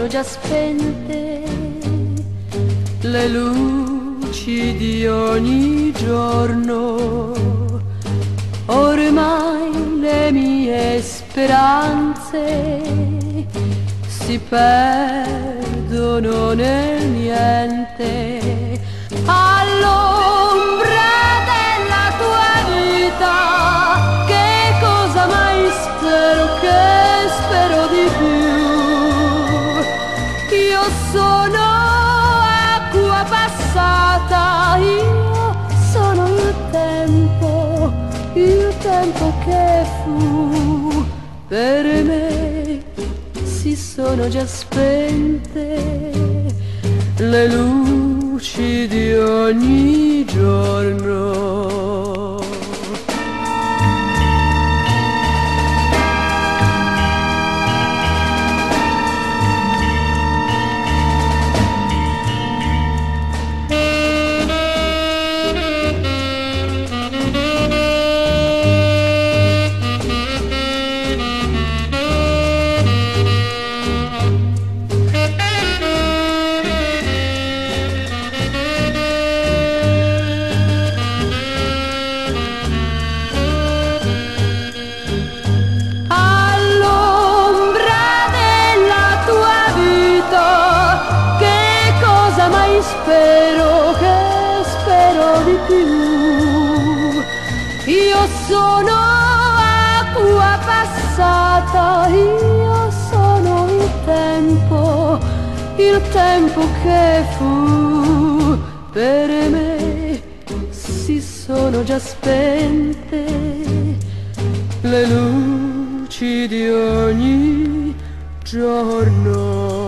sono già spente le luci di ogni giorno. Ormai le mie speranze si perdono nel niente. All'ombra della tua vita, che cosa mai spero, che spero di più. Io sono acqua passata, io sono il tempo che fu. Per me si sono già spente le luci di ogni giorno. Spero, che spero di più. Io sono acqua passata, io sono il tempo che fu. Per me si sono già spente le luci di ogni giorno.